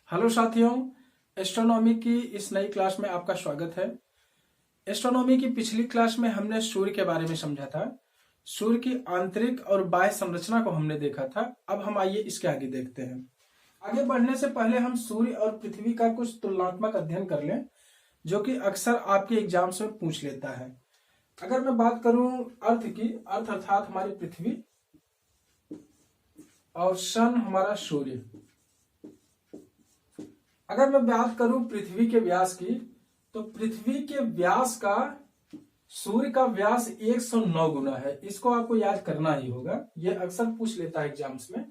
Hello साथियों, astronomy की इस नई क्लास में आपका स्वागत है। एस्ट्रोनॉमी की पिछली क्लास में हमने सूर्य के बारे में समझा था। सूर्य की आंतरिक और बाह्य संरचना को हमने देखा था। अब हम आइए इसके आगे देखते हैं। आगे बढ़ने से पहले हम सूर्य और पृथ्वी का कुछ तुलनात्मक अध्ययन कर लें, जो कि अक्सर आपके एग्जाम्स में पूछ लेता है। अगर मैं बात करूं अर्थ की, अर्थ अर्थात हमारी पृथ्वी और सन हमारा सूर्य। अगर मैं बात करूं पृथ्वी के व्यास की, तो पृथ्वी के व्यास का सूर्य का व्यास 109 गुना है। इसको आपको याद करना ही होगा, यह अक्सर पूछ लेता है एग्जाम्स में।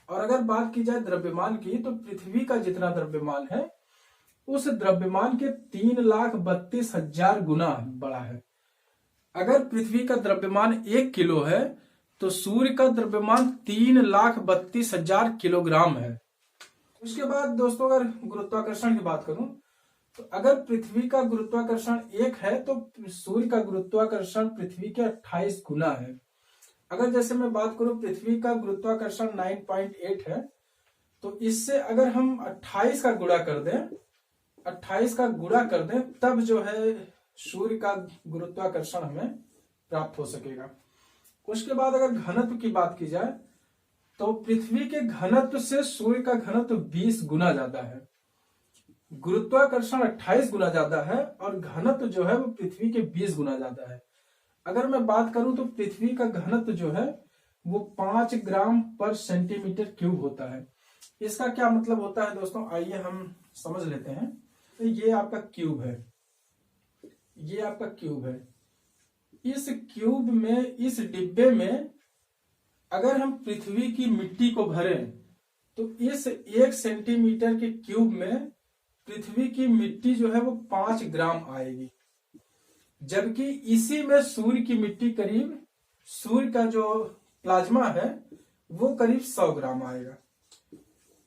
और अगर बात की जाए द्रव्यमान की, तो पृथ्वी का जितना द्रव्यमान है उस द्रव्यमान के 3,32,000 गुना बड़ा है। अगर पृथ्वी का द्रव्यमान 1 किलो है तो सूर्य का द्रव्यमान 3,32,000 किलोग्राम है। उसके बाद दोस्तों, अगर गुरुत्वाकर्षण की बात करूं, तो अगर पृथ्वी का गुरुत्वाकर्षण 1 है तो सूर्य का गुरुत्वाकर्षण पृथ्वी के 28 गुना है। अगर जैसे मैं बात करूं पृथ्वी का गुरुत्वाकर्षण 9.8 है, तो इससे अगर हम 28 का गुणा कर दें, 28 का गुणा कर दें, तब जो है सूर्य का गुरुत्वाकर्षण हमें प्राप्त हो सकेगा। उसके बाद अगर घनत्व की बात की जाए, तो पृथ्वी के घनत्व से सूर्य का घनत्व 20 गुना ज्यादा है। गुरुत्वाकर्षण 28 गुना ज्यादा है और घनत्व जो है वो पृथ्वी के 20 गुना ज्यादा है। अगर मैं बात करूं तो पृथ्वी का घनत्व जो है वो 5 ग्राम पर सेंटीमीटर क्यूब होता है। इसका क्या मतलब होता है दोस्तों, आइए हम समझ लेते हैं। तो ये आपका क्यूब है, ये आपका क्यूब है। इस क्यूब में, इस डिब्बे में अगर हम पृथ्वी की मिट्टी को भरें, तो इस 1 सेंटीमीटर के क्यूब में पृथ्वी की मिट्टी जो है वो 5 ग्राम आएगी। जबकि इसी में सूर्य की मिट्टी करीब, सूर्य का जो प्लाज्मा है वो करीब 100 ग्राम आएगा।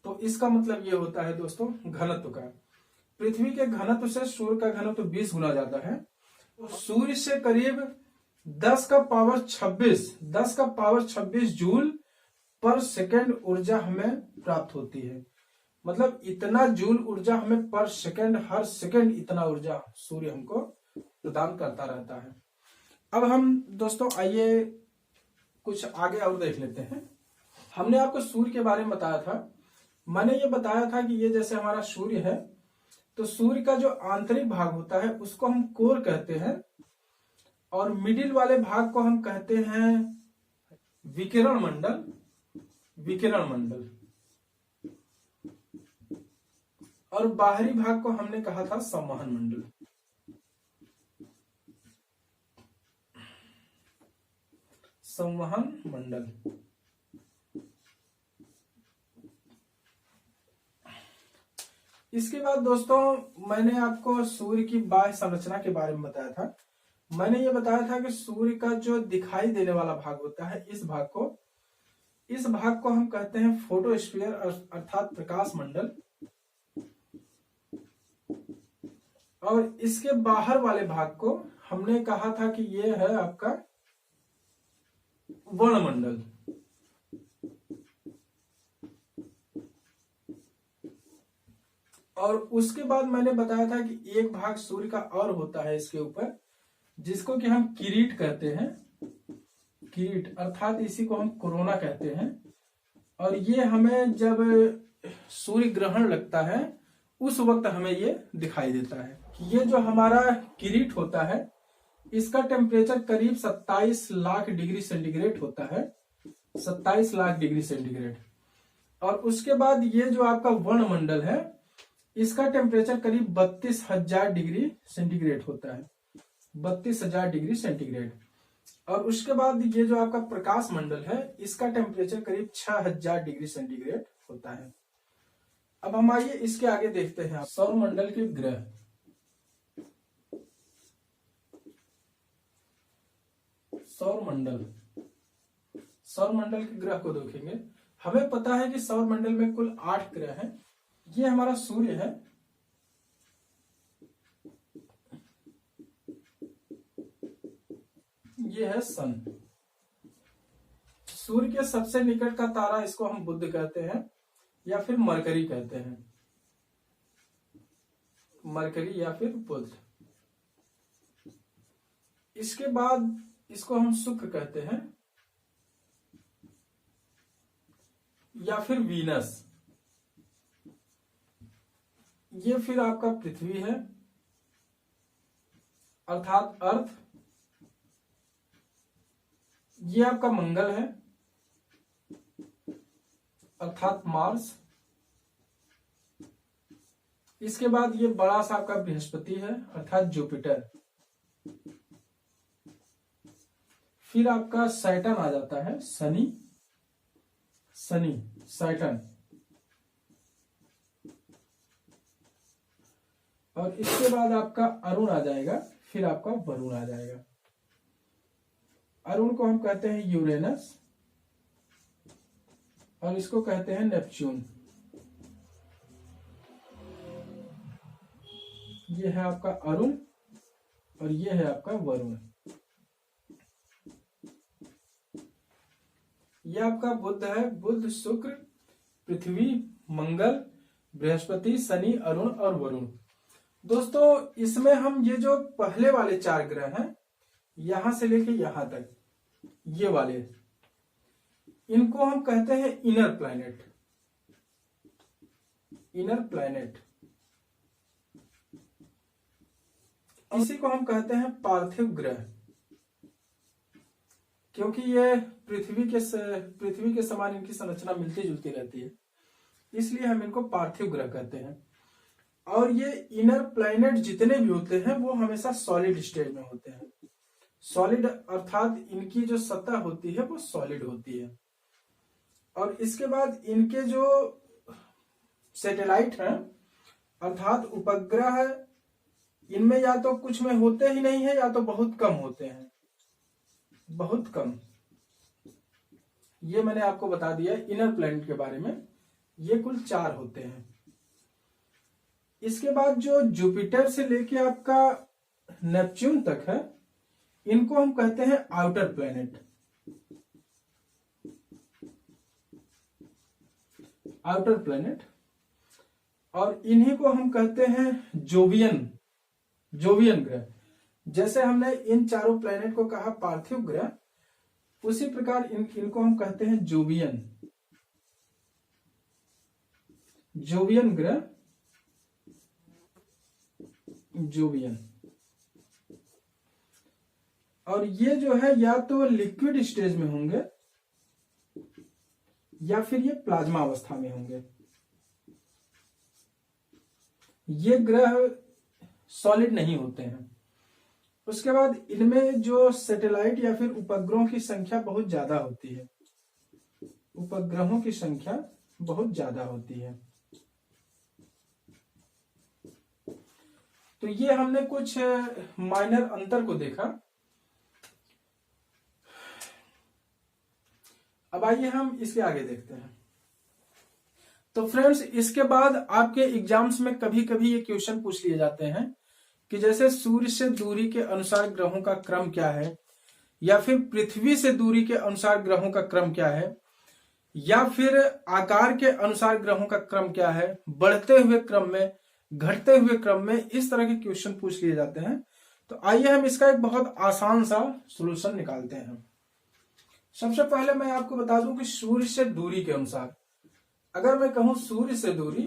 तो इसका मतलब ये होता है दोस्तों घनत्व का। पृथ्वी के घनत्व से सूर्य का घनत्व 20 गुना ज्यादा है। तो सूर्य से करीब 10 का पावर 26 जूल पर सेकेंड ऊर्जा हमें प्राप्त होती है। मतलब इतना जूल ऊर्जा हमें पर सेकेंड, हर सेकेंड इतना ऊर्जा सूर्य हमको प्रदान करता रहता है। अब हम दोस्तों आइए कुछ आगे और देख लेते हैं। हमने आपको सूर्य के बारे में बताया था। मैंने ये बताया था कि ये जैसे हमारा सूर्य है, तो सूर्य का जो आंतरिक भाग होता है उसको हम कोर कहते हैं, और मिडिल वाले भाग को हम कहते हैं विकिरण मंडल, विकिरण मंडल। और बाहरी भाग को हमने कहा था संवहन मंडल। संवहन मंडल। इसके बाद दोस्तों मैंने आपको सूर्य की बाह्य संरचना के बारे में बताया था। मैंने ये बताया था कि सूर्य का जो दिखाई देने वाला भाग होता है, इस भाग को हम कहते हैं फोटोस्फीयर अर्थात प्रकाश मंडल। और इसके बाहर वाले भाग को हमने कहा था कि ये है आपका वर्णमंडल। और उसके बाद मैंने बताया था कि एक भाग सूर्य का और होता है इसके ऊपर, जिसको कि हम किरीट कहते हैं। किरीट अर्थात इसी को हम कोरोना कहते हैं। और ये हमें जब सूर्य ग्रहण लगता है उस वक्त हमें ये दिखाई देता है कि ये जो हमारा किरीट होता है इसका टेम्परेचर करीब 27 लाख डिग्री सेंटीग्रेड होता है, 27 लाख डिग्री सेंटीग्रेड। और उसके बाद ये जो आपका वर्णमंडल है इसका टेम्परेचर करीब 32,000 डिग्री सेंटीग्रेड होता है, 32,000 डिग्री सेंटीग्रेड। और उसके बाद ये जो आपका प्रकाश मंडल है इसका टेम्परेचर करीब 6,000 डिग्री सेंटीग्रेड होता है। अब हम आइए इसके आगे देखते हैं सौर मंडल के ग्रह। सौर मंडल, सौर मंडल के ग्रह को देखेंगे। हमें पता है कि सौर मंडल में कुल 8 ग्रह हैं। ये हमारा सूर्य है, ये है सन। सूर्य के सबसे निकट का तारा इसको हम बुध कहते हैं या फिर मरकरी कहते हैं। मरकरी या फिर बुध। इसके बाद इसको हम शुक्र कहते हैं या फिर वीनस। ये फिर आपका पृथ्वी है अर्थात अर्थ। ये आपका मंगल है अर्थात मार्स। इसके बाद ये बड़ा सा आपका बृहस्पति है अर्थात जुपिटर। फिर आपका सैटर्न आ जाता है, शनि सैटर्न। और इसके बाद आपका अरुण आ जाएगा, फिर आपका वरुण आ जाएगा। अरुण को हम कहते हैं यूरेनस और इसको कहते हैं नेपच्यून। ये है आपका अरुण और ये है आपका वरुण। ये आपका बुध है, बुध शुक्र पृथ्वी मंगल बृहस्पति शनि अरुण और वरुण। दोस्तों इसमें हम ये जो पहले वाले 4 ग्रह हैं यहां से लेके यहां तक, ये वाले, इनको हम कहते हैं इनर प्लैनेट। इनर प्लैनेट, इसी को हम कहते हैं पार्थिव ग्रह, क्योंकि ये पृथ्वी के समान इनकी संरचना मिलती जुलती रहती है, इसलिए हम इनको पार्थिव ग्रह कहते हैं। और ये इनर प्लैनेट जितने भी होते हैं वो हमेशा सॉलिड स्टेज में होते हैं। सॉलिड अर्थात इनकी जो सतह होती है वो सॉलिड होती है। और इसके बाद इनके जो सैटेलाइट हैं अर्थात उपग्रह है, इनमें या तो कुछ में होते ही नहीं है या तो बहुत कम होते हैं, बहुत कम। ये मैंने आपको बता दिया इनर प्लैनेट के बारे में। ये कुल 4 होते हैं। इसके बाद जो जुपिटर से लेके आपका नेपच्यून तक है इनको हम कहते हैं आउटर प्लैनेट। आउटर प्लैनेट, और इन्हीं को हम कहते हैं जोवियन ग्रह। जैसे हमने इन चारों प्लैनेट को कहा पार्थिव ग्रह, उसी प्रकार इनको हम कहते हैं जोवियन ग्रह। जोवियन, और ये जो है या तो लिक्विड स्टेज में होंगे या फिर ये प्लाज्मा अवस्था में होंगे। ये ग्रह सॉलिड नहीं होते हैं। उसके बाद इनमें जो सैटेलाइट या फिर उपग्रहों की संख्या बहुत ज्यादा होती है। उपग्रहों की संख्या बहुत ज्यादा होती है। तो ये हमने कुछ माइनर अंतर को देखा। अब आइए हम इसके आगे देखते हैं। तो फ्रेंड्स इसके बाद आपके एग्जाम्स में कभी कभी ये क्वेश्चन पूछ लिए जाते हैं कि जैसे सूर्य से दूरी के अनुसार ग्रहों का क्रम क्या है, या फिर पृथ्वी से दूरी के अनुसार ग्रहों का क्रम क्या है, या फिर आकार के अनुसार ग्रहों का क्रम क्या है, बढ़ते हुए क्रम में, घटते हुए क्रम में, इस तरह के क्वेश्चन पूछ लिए जाते हैं। तो आइए हम इसका एक बहुत आसान सा सॉल्यूशन निकालते हैं। सबसे पहले मैं आपको बता दूं कि सूर्य से दूरी के अनुसार, अगर मैं कहूं सूर्य से दूरी,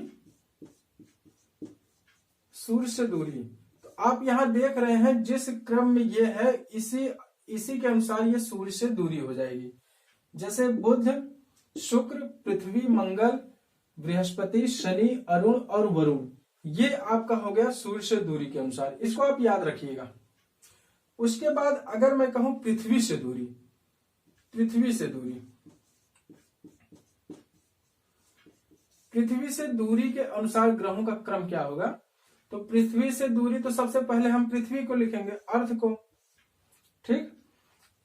तो आप यहां देख रहे हैं जिस क्रम में ये है इसी के अनुसार ये सूर्य से दूरी हो जाएगी। जैसे बुध शुक्र पृथ्वी मंगल बृहस्पति शनि अरुण और वरुण, ये आपका हो गया सूर्य से दूरी के अनुसार। इसको आप याद रखिएगा। उसके बाद अगर मैं कहूं पृथ्वी से दूरी, पृथ्वी से दूरी के अनुसार ग्रहों का क्रम क्या होगा। तो पृथ्वी से दूरी, तो सबसे पहले हम पृथ्वी को लिखेंगे, अर्थ को, ठीक।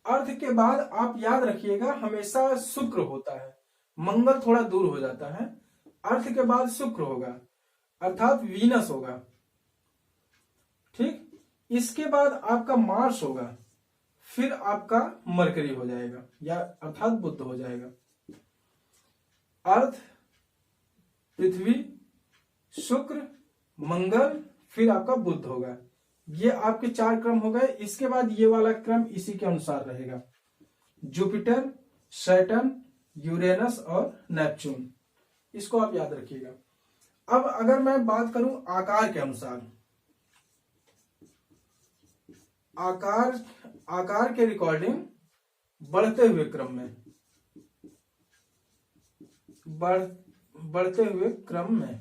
अर्थ के बाद आप याद रखिएगा हमेशा शुक्र होता है, मंगल थोड़ा दूर हो जाता है। अर्थ के बाद शुक्र होगा अर्थात वीनस होगा, ठीक। इसके बाद आपका मार्स होगा, फिर आपका मरकरी हो जाएगा या अर्थात बुध हो जाएगा। अर्थ पृथ्वी शुक्र मंगल फिर आपका बुध होगा। ये आपके 4 क्रम हो गए। इसके बाद ये वाला क्रम इसी के अनुसार रहेगा, जुपिटर, सैटर्न, यूरेनस और नेपच्यून। इसको आप याद रखिएगा। अब अगर मैं बात करूं आकार के अनुसार, आकार के रिकॉर्डिंग बढ़ते हुए क्रम में, बढ़ते हुए क्रम में,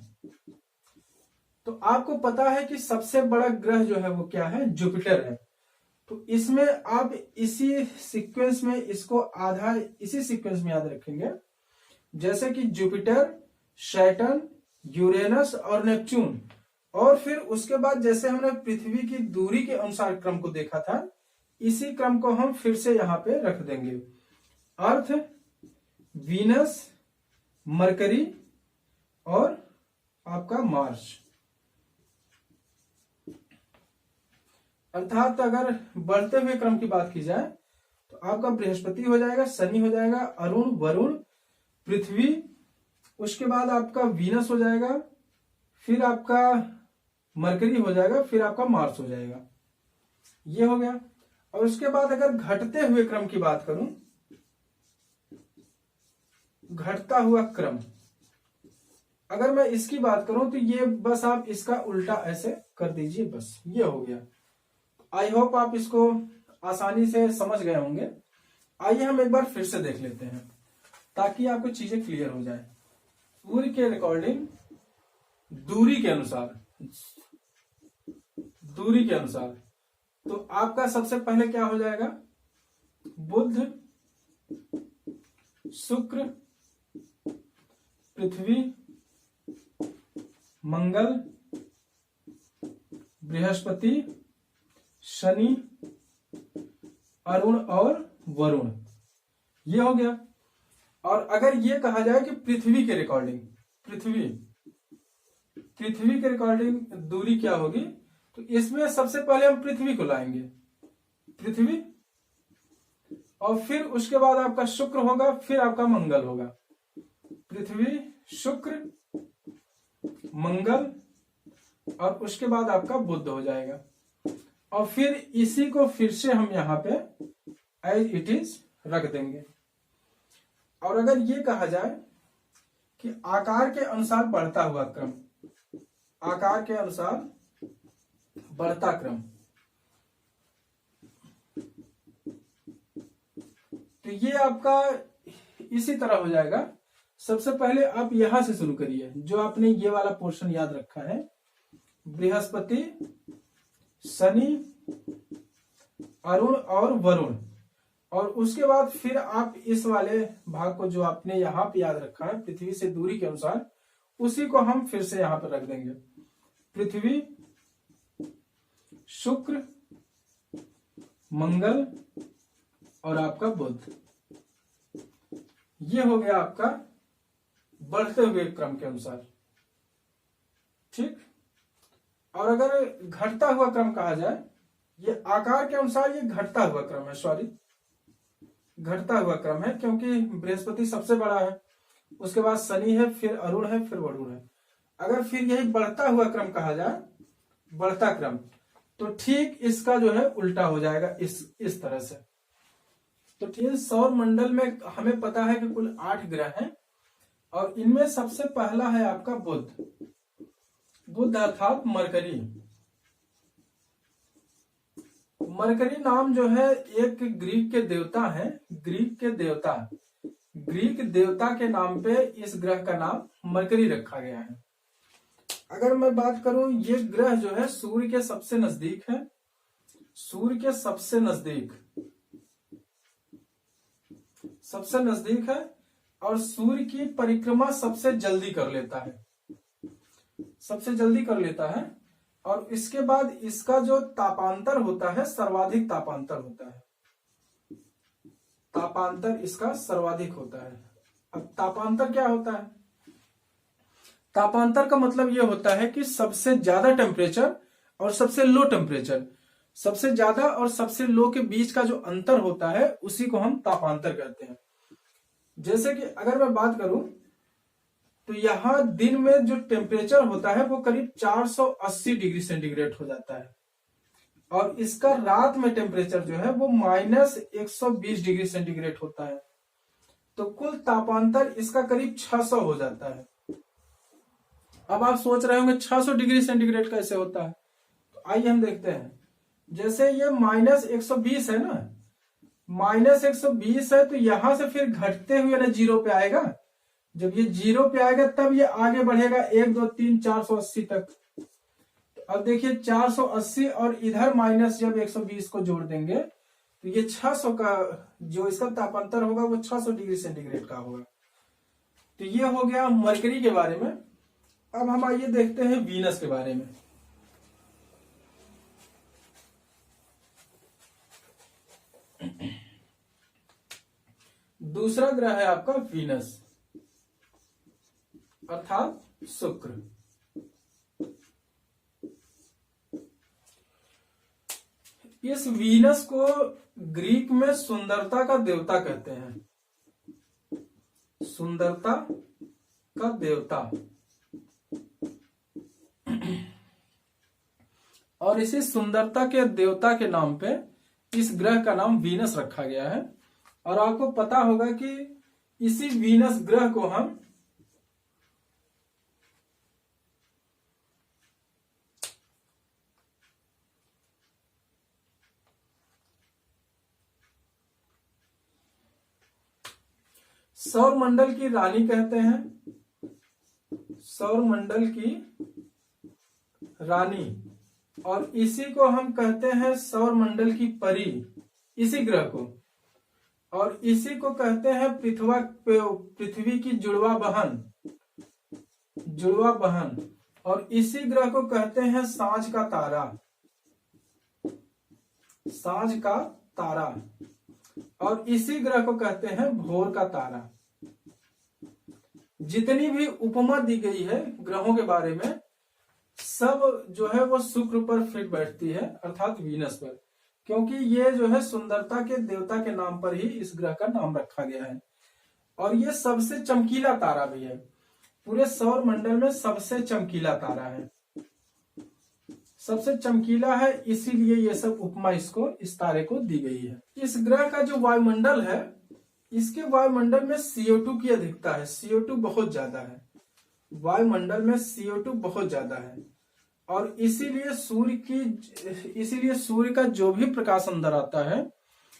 तो आपको पता है कि सबसे बड़ा ग्रह जो है वो क्या है, जुपिटर है। तो इसमें आप इसी सीक्वेंस में इसको इसी सीक्वेंस में याद रखेंगे, जैसे कि जुपिटर, सैटर्न, यूरेनस और नेपच्यून। और फिर उसके बाद जैसे हमने पृथ्वी की दूरी के अनुसार क्रम को देखा था, इसी क्रम को हम फिर से यहां पे रख देंगे। अर्थ, वीनस, मरकरी और आपका मार्स। अर्थात अगर बढ़ते हुए क्रम की बात की जाए तो आपका बृहस्पति हो जाएगा, शनि हो जाएगा, अरुण, वरुण, पृथ्वी, उसके बाद आपका वीनस हो जाएगा, फिर आपका मरकरी हो जाएगा, फिर आपका मार्स हो जाएगा। ये हो गया। और उसके बाद अगर घटते हुए क्रम की बात करूं, घटता हुआ क्रम, अगर मैं इसकी बात करूं तो ये बस आप इसका उल्टा ऐसे कर दीजिए, बस ये हो गया। आई होप आप इसको आसानी से समझ गए होंगे। आइए हम एक बार फिर से देख लेते हैं ताकि आपको चीजें क्लियर हो जाए। सूर्य के रिकॉर्डिंग दूरी के अनुसार, तो आपका सबसे पहले क्या हो जाएगा, बुध, शुक्र, पृथ्वी, मंगल, बृहस्पति, शनि, अरुण और वरुण। ये हो गया। और अगर ये कहा जाए कि पृथ्वी के रिकॉर्डिंग, पृथ्वी के रिकॉर्डिंग दूरी क्या होगी, तो इसमें सबसे पहले हम पृथ्वी को लाएंगे, पृथ्वी, और फिर उसके बाद आपका शुक्र होगा, फिर आपका मंगल होगा। पृथ्वी, शुक्र, मंगल, और उसके बाद आपका बुध हो जाएगा। और फिर इसी को फिर से हम यहां पे एज इट इज रख देंगे। और अगर ये कहा जाए कि आकार के अनुसार बढ़ता हुआ क्रम, आकार के अनुसार बढ़ता क्रम, तो ये आपका इसी तरह हो जाएगा। सबसे पहले आप यहां से शुरू करिए, जो आपने ये वाला पोर्शन याद रखा है, बृहस्पति, शनि, अरुण और वरुण। और उसके बाद फिर आप इस वाले भाग को जो आपने यहां पे याद रखा है पृथ्वी से दूरी के अनुसार, उसी को हम फिर से यहां पर रख देंगे। पृथ्वी, शुक्र, मंगल और आपका बुध। ये हो गया आपका बढ़ते हुए क्रम के अनुसार, ठीक। और अगर घटता हुआ क्रम कहा जाए, ये आकार के अनुसार ये घटता हुआ क्रम है, सॉरी घटता हुआ क्रम है, क्योंकि बृहस्पति सबसे बड़ा है, उसके बाद शनि है, फिर अरुण है, फिर वरुण है। अगर फिर यही बढ़ता हुआ क्रम कहा जाए, बढ़ता क्रम, तो ठीक इसका जो है उल्टा हो जाएगा, इस तरह से। तो ठीक, सौर मंडल में हमें पता है कि कुल 8 ग्रह हैं, और इनमें सबसे पहला है आपका बुध अर्थात मरकरी। मरकरी नाम जो है एक ग्रीक के देवता है, ग्रीक देवता के नाम पे इस ग्रह का नाम मरकरी रखा गया है। अगर मैं बात करूं, ये ग्रह जो है सूर्य के सबसे नजदीक है, सूर्य के सबसे नजदीक है, और सूर्य की परिक्रमा सबसे जल्दी कर लेता है, और इसके बाद इसका जो तापांतर होता है सर्वाधिक तापांतर होता है, तापांतर इसका सर्वाधिक होता है। अब तापांतर क्या होता है? तापांतर का मतलब यह होता है कि सबसे ज्यादा टेम्परेचर और सबसे लो टेम्परेचर, सबसे ज्यादा और सबसे लो के बीच का जो अंतर होता है उसी को हम तापांतर कहते हैं। जैसे कि अगर मैं बात करूं तो यहाँ दिन में जो टेम्परेचर होता है वो करीब 480 डिग्री सेंटीग्रेड हो जाता है, और इसका रात में टेम्परेचर जो है वो -120 डिग्री सेंटीग्रेड होता है। तो कुल तापांतर इसका करीब 600 हो जाता है। अब आप सोच रहे होंगे 600 डिग्री सेंटीग्रेड कैसे होता है, तो आइए हम देखते हैं। जैसे ये -120 है ना, -120 है, तो यहां से फिर घटते हुए ना 0 पे आएगा। जब ये 0 पे आएगा तब ये आगे बढ़ेगा 1 2 3 480 तक। तो अब देखिए 480 और इधर माइनस जब 120 को जोड़ देंगे तो ये 600 का जो इसका तापांतर होगा वो 600 डिग्री सेंटीग्रेड का होगा। तो ये हो गया मरकरी के बारे में। अब हम आइए देखते हैं वीनस के बारे में। दूसरा ग्रह है आपका वीनस अर्थात शुक्र। इस वीनस को ग्रीक में सुंदरता का देवता कहते हैं, सुंदरता का देवता। और इसी सुंदरता के देवता के नाम पे इस ग्रह का नाम वीनस रखा गया है। और आपको पता होगा कि इसी वीनस ग्रह को हम सौर मंडल की रानी कहते हैं, सौर मंडल की रानी। और इसी को हम कहते हैं सौर मंडल की परी, इसी ग्रह को। और इसी को कहते हैं पृथ्वी की जुड़वा बहन, जुड़वा बहन। और इसी ग्रह को कहते हैं सांझ का तारा, सांझ का तारा। और इसी ग्रह को कहते हैं भोर का तारा। जितनी भी उपमा दी गई है ग्रहों के बारे में, सब जो है वो शुक्र पर फिट बैठती है अर्थात वीनस पर, क्योंकि ये जो है सुंदरता के देवता के नाम पर ही इस ग्रह का नाम रखा गया है। और ये सबसे चमकीला तारा भी है, पूरे सौर मंडल में सबसे चमकीला तारा है, सबसे चमकीला है, इसीलिए ये सब उपमा इसको, इस तारे को दी गई है। इस ग्रह का जो वायुमंडल है, इसके वायुमंडल में CO2 की अधिकता है, CO2 बहुत ज्यादा है, वायुमंडल में CO2 बहुत ज्यादा है। और इसीलिए सूर्य का जो भी प्रकाश अंदर आता है,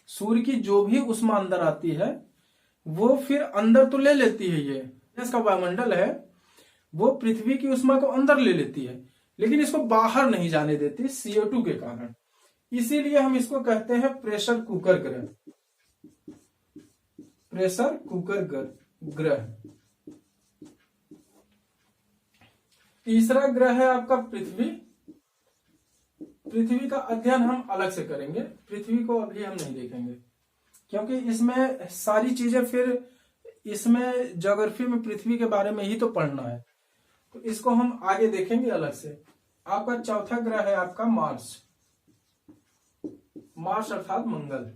सूर्य की जो भी उष्मा अंदर आती है, वो फिर अंदर तो ले लेती है। ये इसका वायुमंडल है, वो पृथ्वी की उष्मा को अंदर ले लेती है, लेकिन इसको बाहर नहीं जाने देती CO2 के कारण। इसीलिए हम इसको कहते हैं प्रेशर कुकर ग्रह, प्रेशर कुकर ग्रह। तीसरा ग्रह है आपका पृथ्वी। पृथ्वी का अध्ययन हम अलग से करेंगे, पृथ्वी को अभी हम नहीं देखेंगे, क्योंकि इसमें सारी चीजें, फिर इसमें ज्योग्राफी में पृथ्वी के बारे में ही तो पढ़ना है, तो इसको हम आगे देखेंगे अलग से। आपका चौथा ग्रह है आपका मार्स, मार्स अर्थात मंगल।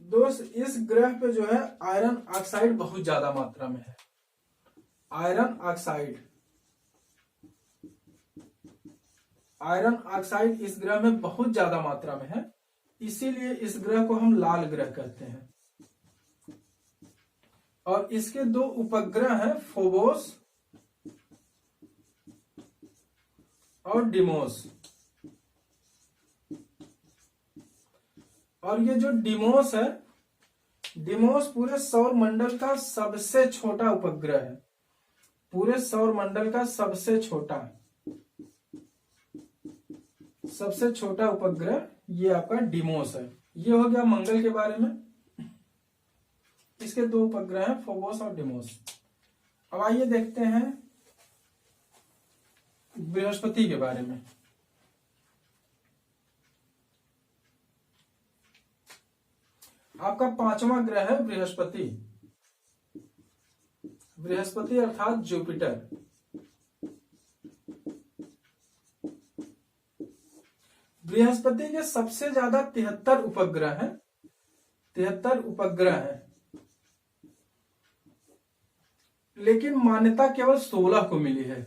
दोस्त, इस ग्रह पे जो है आयरन ऑक्साइड बहुत ज्यादा मात्रा में है, आयरन ऑक्साइड। आयरन ऑक्साइड इस ग्रह में बहुत ज्यादा मात्रा में है, इसीलिए इस ग्रह को हम लाल ग्रह कहते हैं। और इसके 2 उपग्रह हैं, फोबोस और डिमोस। और ये जो डिमोस है, डिमोस पूरे सौर मंडल का सबसे छोटा उपग्रह है, पूरे सौर मंडल का सबसे छोटा उपग्रह ये आपका डिमोस है। ये हो गया मंगल के बारे में, इसके 2 उपग्रह हैं, फोबोस और डिमोस। अब आइए देखते हैं बृहस्पति के बारे में। आपका 5वां ग्रह है बृहस्पति, बृहस्पति अर्थात जुपिटर। बृहस्पति के सबसे ज्यादा 73 उपग्रह हैं, 73 उपग्रह हैं। लेकिन मान्यता केवल 16 को मिली है,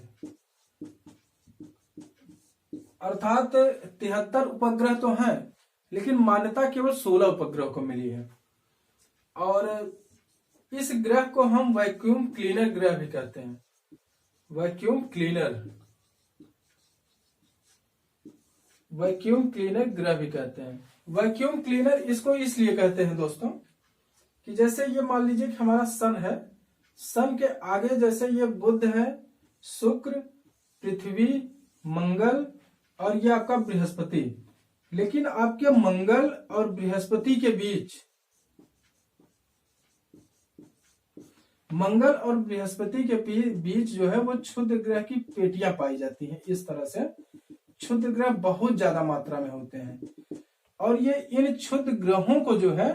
अर्थात 73 उपग्रह तो हैं लेकिन मान्यता केवल 16 उपग्रह को मिली है। और इस ग्रह को हम वैक्यूम क्लीनर ग्रह भी कहते हैं, वैक्यूम क्लीनर ग्रह भी कहते हैं। वैक्यूम क्लीनर इसको इसलिए कहते हैं दोस्तों कि जैसे ये मान लीजिए कि हमारा सन है, सन के आगे जैसे ये बुध है, शुक्र, पृथ्वी, मंगल और ये आपका बृहस्पति, लेकिन आपके मंगल और बृहस्पति के बीच, मंगल और बृहस्पति के बीच जो है वो क्षुद्र ग्रह की पेटियां पाई जाती हैं। इस तरह से क्षुद्र ग्रह बहुत ज्यादा मात्रा में होते हैं और ये इन क्षुद्र ग्रहों को जो है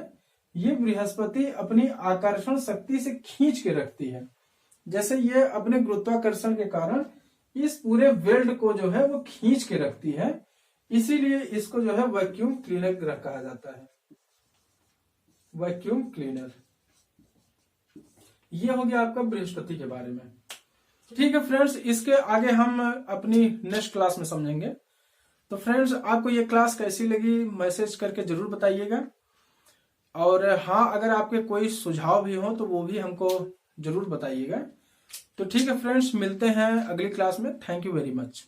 ये बृहस्पति अपनी आकर्षण शक्ति से खींच के रखती है। जैसे ये अपने गुरुत्वाकर्षण के कारण इस पूरे वर्ल्ड को जो है वो खींच के रखती है, इसीलिए इसको जो है वैक्यूम क्लीनर ग्रह कहा जाता है, वैक्यूम क्लीनर। ये हो गया आपका बृहस्पति के बारे में। ठीक है फ्रेंड्स, इसके आगे हम अपनी नेक्स्ट क्लास में समझेंगे। तो फ्रेंड्स, आपको ये क्लास कैसी लगी मैसेज करके जरूर बताइएगा। और हाँ, अगर आपके कोई सुझाव भी हो तो वो भी हमको जरूर बताइएगा। तो ठीक है फ्रेंड्स, मिलते हैं अगली क्लास में। Thank you very much.